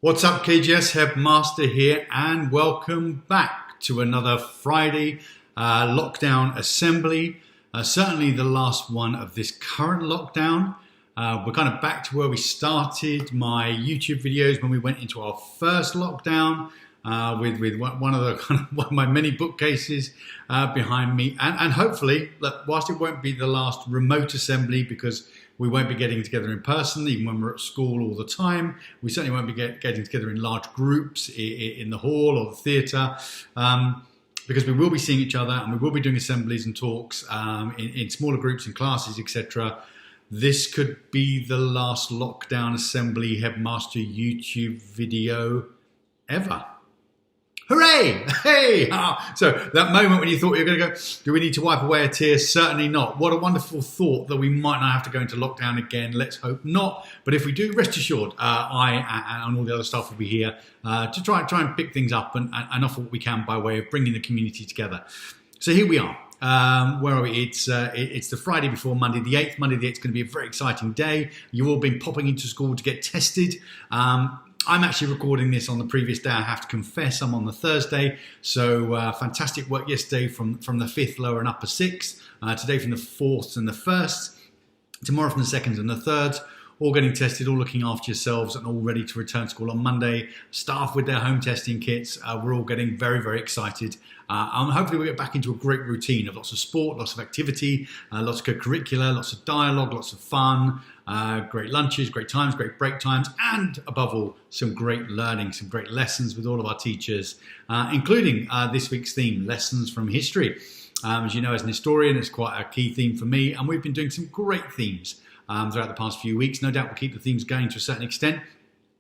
What's up, KGS Headmaster here, and welcome back to another Friday lockdown assembly. Certainly the last one of this current lockdown. We're kind of back to where we started my YouTube videos when we went into our first lockdown with one of my many bookcases behind me, and hopefully, look, whilst it won't be the last remote assembly because we won't be getting together in person, even when we're at school all the time. We certainly won't be getting together in large groups in the hall or the theatre, because we will be seeing each other and we will be doing assemblies and talks in smaller groups, in classes, etc. This could be the last lockdown assembly Headmaster YouTube video ever. Hooray! Hey! So that moment when you thought you were going to go, do we need to wipe away a tear? Certainly not. What a wonderful thought that we might not have to go into lockdown again. Let's hope not. But if we do, rest assured, I and all the other staff will be here to try and pick things up and offer what we can by way of bringing the community together. So here we are. Where are we? It's the Friday before Monday the 8th. Monday the 8th is going to be a very exciting day. You've all been popping into school to get tested. I'm actually recording this on the previous day. I have to confess, I'm on the Thursday. So fantastic work yesterday from the 5th, lower and upper 6th. Today from the 4th and the 1st. Tomorrow from the 2nd and the 3rd. All getting tested, all looking after yourselves and all ready to return to school on Monday. Staff with their home testing kits. We're all getting very, very excited. Hopefully we'll get back into a great routine of lots of sport, lots of activity, lots of co-curricular, lots of dialogue, lots of fun, great lunches, great times, great break times, and above all, some great learning, some great lessons with all of our teachers, including this week's theme, Lessons from History. As you know, as an historian, it's quite a key theme for me, and we've been doing some great themes throughout the past few weeks. No doubt we'll keep the themes going to a certain extent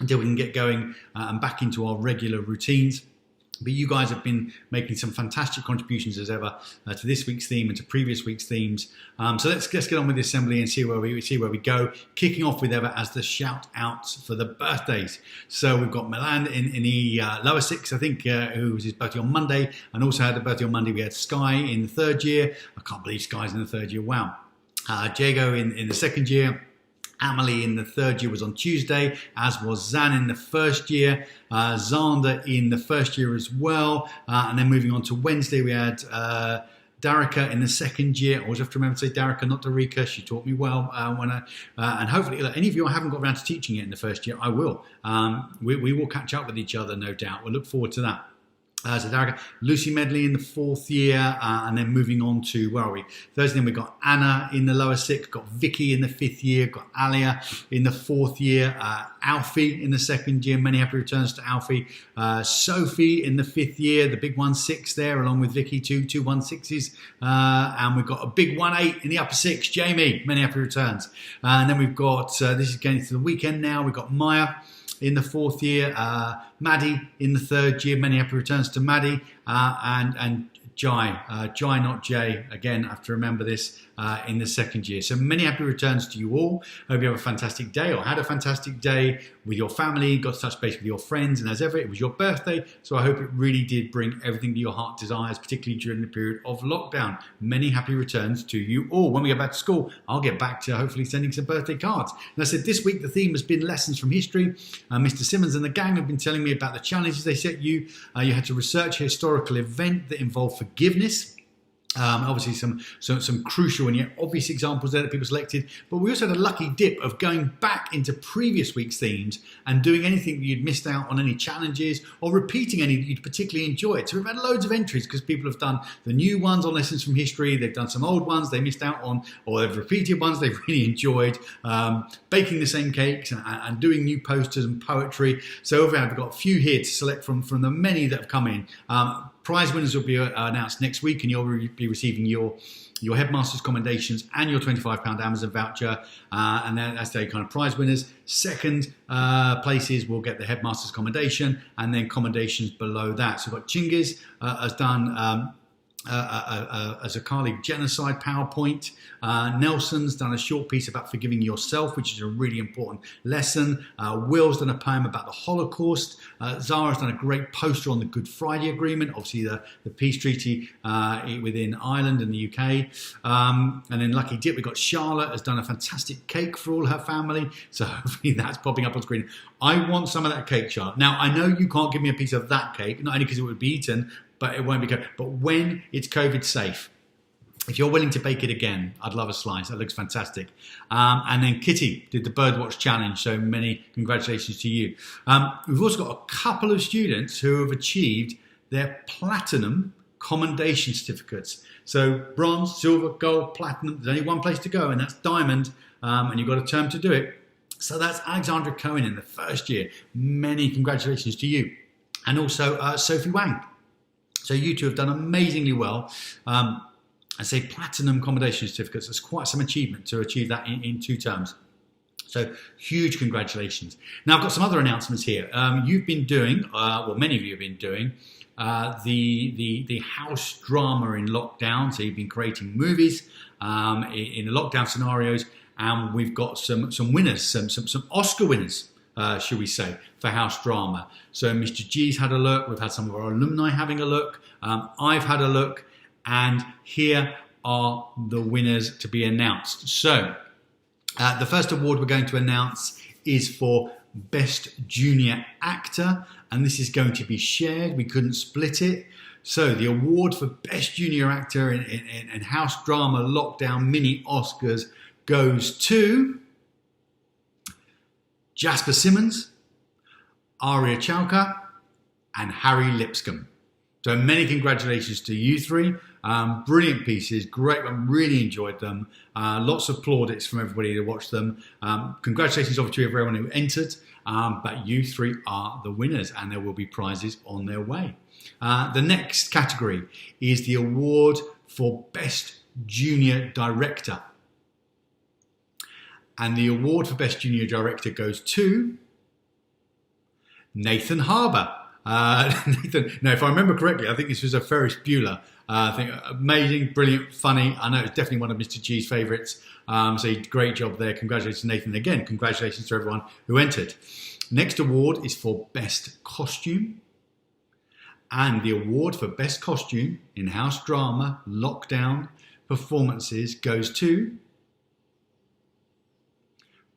until we can get going and back into our regular routines. But you guys have been making some fantastic contributions as ever to this week's theme and to previous week's themes. So let's get on with the assembly and see where we go. Kicking off with ever as the shout outs for the birthdays. So we've got Milan in the lower 6th, I think, who was his birthday on Monday, and also had a birthday on Monday. We had Sky in the 3rd year. I can't believe Sky's in the 3rd year. Wow. Diego in the 2nd year. Amelie in the 3rd year was on Tuesday, as was Zan in the 1st year, Zander in the 1st year as well, and then moving on to Wednesday we had Darika in the 2nd year. I always have to remember to say Darika, not Darika. She taught me well. And hopefully, any of you I haven't got around to teaching it in the 1st year, I will. We will catch up with each other, no doubt. We'll look forward to that. So Darika, Lucy Medley in the 4th year, and then moving on to, where are we? Thursday, then we've got Anna in the lower 6th, got Vicky in the 5th year, got Alia in the 4th year, Alfie in the 2nd year, many happy returns to Alfie, Sophie in the 5th year, the big 1-6 there, along with Vicky, two 1-6s, and we've got a big 1-8 in the upper 6, Jamie, many happy returns. And then we've got, this is getting to the weekend now, we've got Maya in the 4th year, Maddie in the 3rd year, many happy returns to Maddie, and Jai, not Jay, again I have to remember this, in the 2nd year. So many happy returns to you all. Hope you have a fantastic day or had a fantastic day with your family, got to touch base with your friends, and as ever it was your birthday, so I hope it really did bring everything that your heart desires, particularly during the period of lockdown. Many happy returns to you all. When we get back to school, I'll get back to hopefully sending some birthday cards. And I said this week the theme has been Lessons from History. Mr. Simmons and the gang have been telling me about the challenges they set you. You had to research a historical event that involved forgiveness. Obviously some crucial and yet obvious examples there that people selected, but we also had a lucky dip of going back into previous week's themes and doing anything that you'd missed out on, any challenges, or repeating any that you'd particularly enjoyed. So we've had loads of entries because people have done the new ones on Lessons from History, they've done some old ones they missed out on, or they've repeated ones they've really enjoyed, baking the same cakes and doing new posters and poetry. So overall we've got a few here to select from the many that have come in. Prize winners will be announced next week, and you'll be receiving your Headmaster's commendations and your £25 Amazon voucher. And then as they kind of prize winners, second places will get the Headmaster's commendation, and then commendations below that. So we've got Chingiz has done as a colleague genocide PowerPoint. Nelson's done a short piece about forgiving yourself, which is a really important lesson. Will's done a poem about the Holocaust. Zara's done a great poster on the Good Friday Agreement, obviously the peace treaty within Ireland and the UK. And then Lucky Dip, we've got Charlotte has done a fantastic cake for all her family. So hopefully that's popping up on screen. I want some of that cake, Charlotte. Now, I know you can't give me a piece of that cake, not only because it would be eaten, but it won't be COVID. But when it's COVID safe, if you're willing to bake it again, I'd love a slice. That looks fantastic. And then Kitty did the Birdwatch Challenge, so many congratulations to you. We've also got a couple of students who have achieved their platinum commendation certificates. So bronze, silver, gold, platinum. There's only one place to go, and that's diamond, and you've got a term to do it. So that's Alexandra Cohen in the first year. Many congratulations to you. And also Sophie Wang. So you two have done amazingly well. I say platinum commendation certificates. That's quite some achievement to achieve that in 2 terms. So huge congratulations. Now I've got some other announcements here. You've been doing, well, many of you have been doing the house drama in lockdown. So you've been creating movies in the lockdown scenarios, and we've got some winners, some Oscar winners. Should we say, for house drama. So Mr. G's had a look, we've had some of our alumni having a look, I've had a look, and here are the winners to be announced. So the first award we're going to announce is for Best Junior Actor, and this is going to be shared, we couldn't split it. So the award for Best Junior Actor in house drama lockdown mini Oscars goes to Jasper Simmons, Arya Chalka, and Harry Lipscomb. So many congratulations to you three. Brilliant pieces, great, I really enjoyed them. Lots of plaudits from everybody to watch them. Congratulations obviously to everyone who entered, but you three are the winners, and there will be prizes on their way. The next category is the award for Best Junior Director. And the award for Best Junior Director goes to Nathan Harbour. Nathan, no, if I remember correctly, I think this was a Ferris Bueller. I think amazing, brilliant, funny. I know it's definitely one of Mr. G's favourites. So great job there. Congratulations, Nathan. Again, congratulations to everyone who entered. Next award is for Best Costume. And the award for Best Costume in house drama, lockdown performances goes to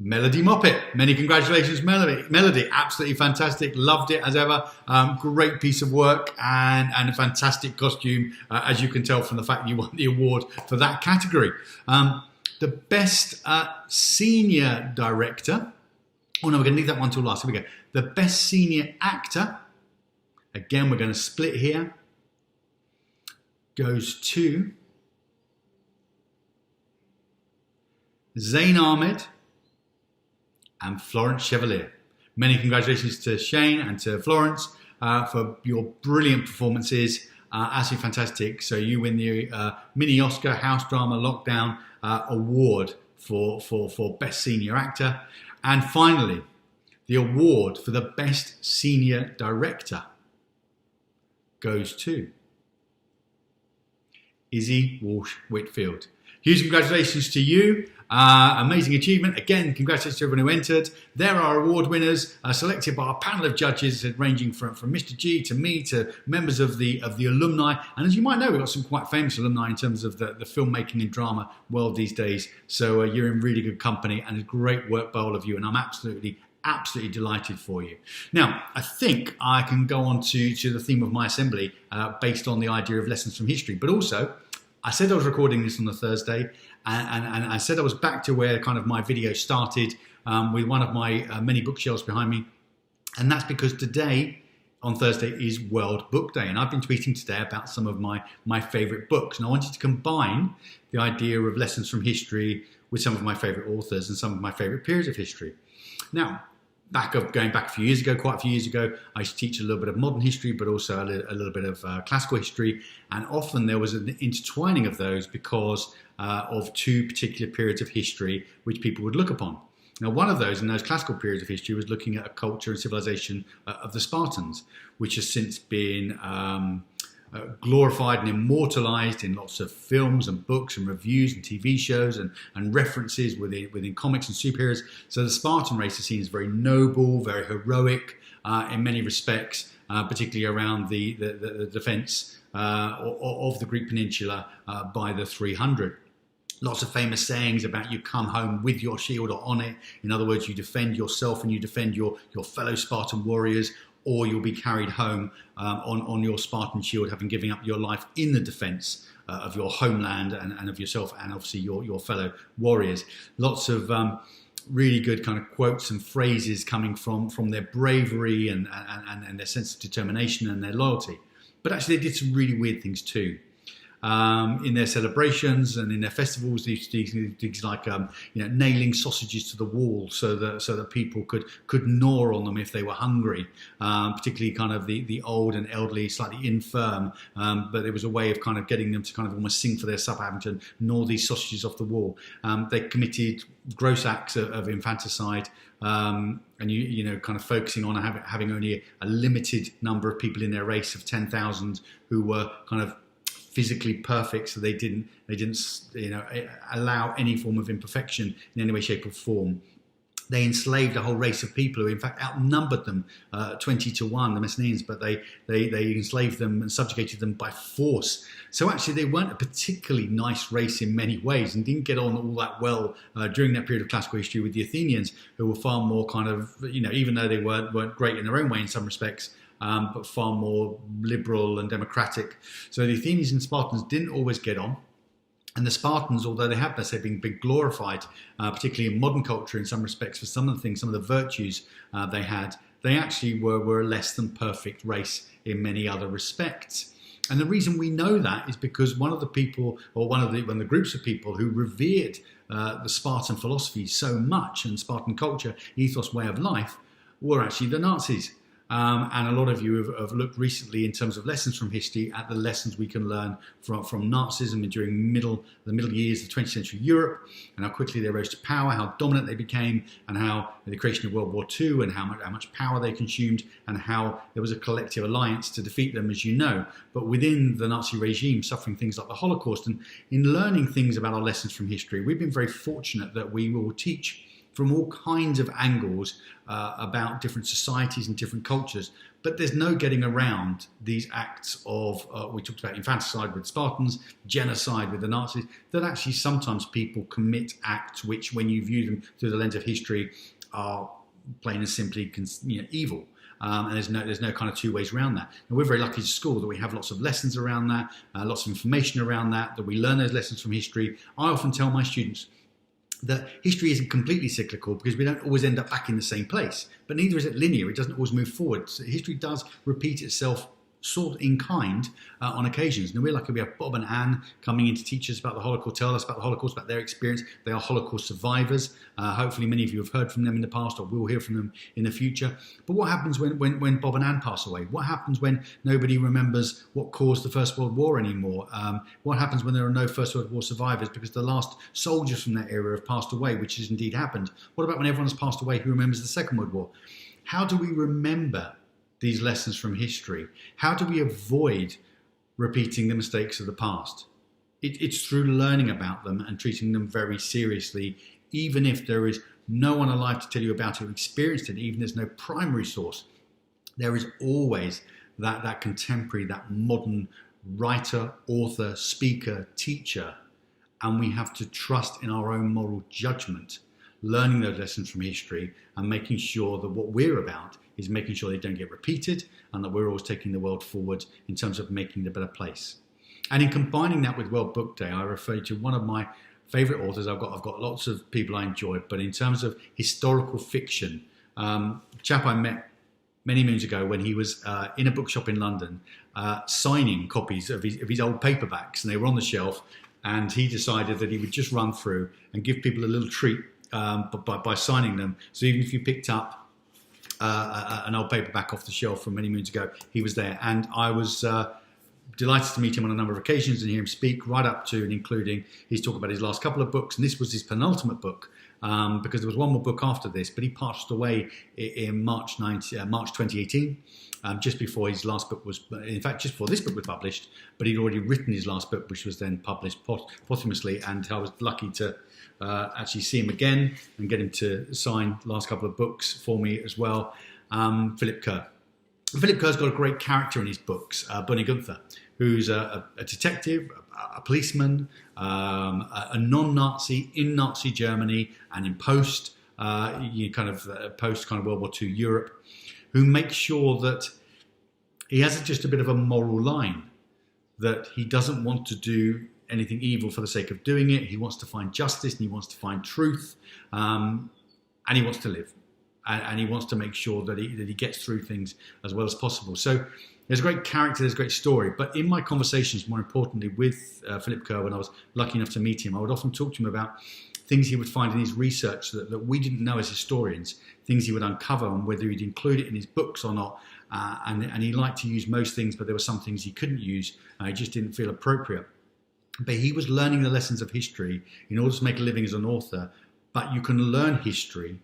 Melody Moppet. Many congratulations, Melody. Melody, absolutely fantastic. Loved it as ever. Great piece of work and a fantastic costume, as you can tell from the fact you won the award for that category. The Best Senior Director. Oh no, we're going to leave that one till last. Here we go. The Best Senior Actor. Again, we're going to split here. Goes to Zayn Ahmed and Florence Chevalier. Many congratulations to Shane and to Florence for your brilliant performances. Absolutely fantastic. So you win the Mini Oscar House Drama Lockdown Award for Best Senior Actor. And finally, the award for the Best Senior Director goes to Izzy Walsh-Whitfield. Huge congratulations to you. Amazing achievement. Again, congratulations to everyone who entered. There are award winners selected by a panel of judges ranging from Mr. G to me to members of the alumni. And as you might know, we've got some quite famous alumni in terms of the filmmaking and drama world these days. So you're in really good company, and it's great work by all of you. And I'm absolutely delighted for you. Now, I think I can go on to the theme of my assembly based on the idea of lessons from history. But also, I said I was recording this on the Thursday, and I said I was back to where kind of my video started with one of my many bookshelves behind me. And that's because today, on Thursday, is World Book Day. And I've been tweeting today about some of my favourite books. And I wanted to combine the idea of lessons from history with some of my favourite authors and some of my favourite periods of history. Now, going back quite a few years ago, I used to teach a little bit of modern history, but also a little bit of classical history. And often there was an intertwining of those because of two particular periods of history which people would look upon. Now, one of those in those classical periods of history was looking at a culture and civilization of the Spartans, which has since been glorified and immortalized in lots of films and books and reviews and TV shows and references within comics and superheroes. So the Spartan race is seen as very noble, very heroic in many respects, particularly around the defense of the Greek peninsula by the 300. Lots of famous sayings about you come home with your shield or on it. In other words, you defend yourself and you defend your fellow Spartan warriors, or you'll be carried home on your Spartan shield, having given up your life in the defense of your homeland and of yourself and obviously your fellow warriors. Lots of really good kind of quotes and phrases coming from their bravery and their sense of determination and their loyalty. But actually they did some really weird things too. In their celebrations and in their festivals, these things like nailing sausages to the wall so that people could gnaw on them if they were hungry, particularly kind of the old and elderly, slightly infirm. But it was a way of kind of getting them to kind of almost sing for their supper, having to gnaw these sausages off the wall. They committed gross acts of infanticide. And kind of focusing on having only a limited number of people in their race of 10,000 who were kind of physically perfect, so they didn't allow any form of imperfection in any way, shape or form. They enslaved a whole race of people who in fact outnumbered them 20-1, the Messenians, but they enslaved them and subjugated them by force. So actually they weren't a particularly nice race in many ways and didn't get on all that well during that period of classical history with the Athenians, who were far more kind of, even though they weren't great in their own way in some respects, but far more liberal and democratic. So the Athenians and Spartans didn't always get on. And the Spartans, although they have, let's say, been glorified, particularly in modern culture in some respects for some of the things, some of the virtues they had, they actually were a less than perfect race in many other respects. And the reason we know that is because one of the groups of people who revered the Spartan philosophy so much and Spartan culture, ethos, way of life, were actually the Nazis. And a lot of you have looked recently in terms of lessons from history at the lessons we can learn from Nazism during the middle years of 20th century Europe, and how quickly they rose to power, how dominant they became, and how the creation of World War II and how much power they consumed, and how there was a collective alliance to defeat them, as you know. But within the Nazi regime, suffering things like the Holocaust, and in learning things about our lessons from history, we've been very fortunate that we will teach from all kinds of angles about different societies and different cultures. But there's no getting around these acts of, we talked about infanticide with Spartans, genocide with the Nazis, that actually sometimes people commit acts which, when you view them through the lens of history, are plain and simply evil. And there's no kind of two ways around that. And we're very lucky as a school that we have lots of lessons around that, lots of information around that we learn those lessons from history. I often tell my students that history isn't completely cyclical because we don't always end up back in the same place, but neither is it linear. It doesn't always move forward. So history does repeat itself sort of in kind on occasions. And we're lucky we have Bob and Anne coming in to teach us about the Holocaust, tell us about the Holocaust, about their experience. They are Holocaust survivors. Hopefully many of you have heard from them in the past or will hear from them in the future. But what happens when Bob and Anne pass away? What happens when nobody remembers what caused the First World War anymore? What happens when there are no First World War survivors because the last soldiers from that era have passed away, which has indeed happened? What about when everyone has passed away who remembers the Second World War? How do we remember these lessons from history? How do we avoid repeating the mistakes of the past? It's through learning about them and treating them very seriously, even if there is no one alive to tell you about it who experienced it, even if there's no primary source. There is always that contemporary, that modern writer, author, speaker, teacher, and we have to trust in our own moral judgment, learning those lessons from history and making sure that what we're about is making sure they don't get repeated and that we're always taking the world forward in terms of making it a better place. And in combining that with World Book Day, I refer to one of my favourite authors. I've got lots of people I enjoy, but in terms of historical fiction, a chap I met many moons ago when he was in a bookshop in London signing copies of his old paperbacks, and they were on the shelf, and he decided that he would just run through and give people a little treat by signing them. So even if you picked up an old paperback off the shelf from many moons ago, he was there. And I was delighted to meet him on a number of occasions and hear him speak, right up to and including he's talked about his last couple of books, and this was his penultimate book, because there was one more book after this, but he passed away in March 2018, just before his last book was, in fact, just before this book was published, but he'd already written his last book, which was then published posthumously, and I was lucky to actually see him again and get him to sign the last couple of books for me as well. Philip Kerr. Philip Kerr's got a great character in his books, Bunny Gunther, who's a detective, a policeman, a non-Nazi in Nazi Germany and in post World War II Europe, who makes sure that he has just a bit of a moral line, that he doesn't want to do anything evil for the sake of doing it. He wants to find justice and he wants to find truth, and he wants to live. And he wants to make sure that he gets through things as well as possible. So there's a great character, there's a great story. But in my conversations, more importantly, with Philip Kerr, when I was lucky enough to meet him, I would often talk to him about things he would find in his research that we didn't know as historians, things he would uncover, and whether he'd include it in his books or not. And he liked to use most things, but there were some things he couldn't use. He just didn't feel appropriate. But he was learning the lessons of history in order to make a living as an author. But you can learn history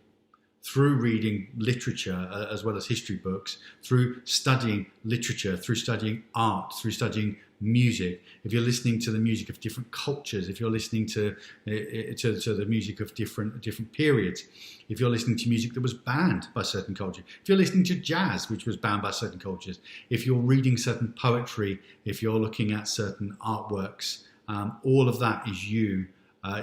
through reading literature as well as history books, through studying literature, through studying art, through studying music. If you're listening to the music of different cultures, if you're listening to the music of different periods, if you're listening to music that was banned by certain cultures, if you're listening to jazz, which was banned by certain cultures, if you're reading certain poetry, if you're looking at certain artworks, all of that is you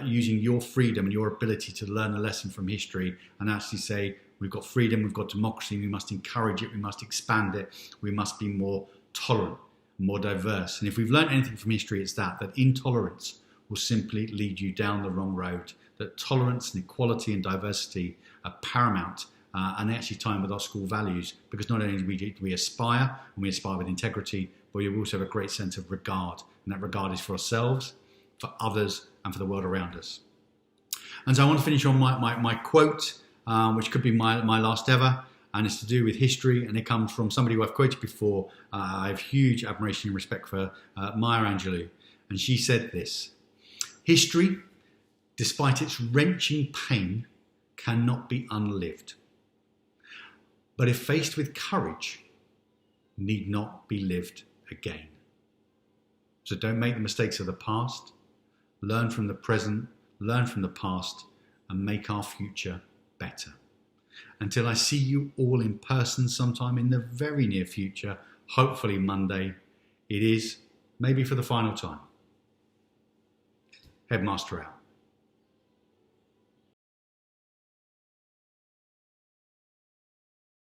using your freedom and your ability to learn a lesson from history and actually say, we've got freedom, we've got democracy, we must encourage it, we must expand it, we must be more tolerant, more diverse. And if we've learned anything from history, it's that intolerance will simply lead you down the wrong road, that tolerance and equality and diversity are paramount, and they actually tie in with our school values, because not only do we aspire, and we aspire with integrity, but we also have a great sense of regard, and that regard is for ourselves, for others, and for the world around us. And so I want to finish on my quote, which could be my last ever, and it's to do with history, and it comes from somebody who I've quoted before. I have huge admiration and respect for Maya Angelou, and she said this: history, despite its wrenching pain, cannot be unlived, but if faced with courage, need not be lived again. So don't make the mistakes of the past. Learn from the present, learn from the past, and make our future better. Until I see you all in person sometime in the very near future, hopefully Monday, it is maybe for the final time. Headmaster out.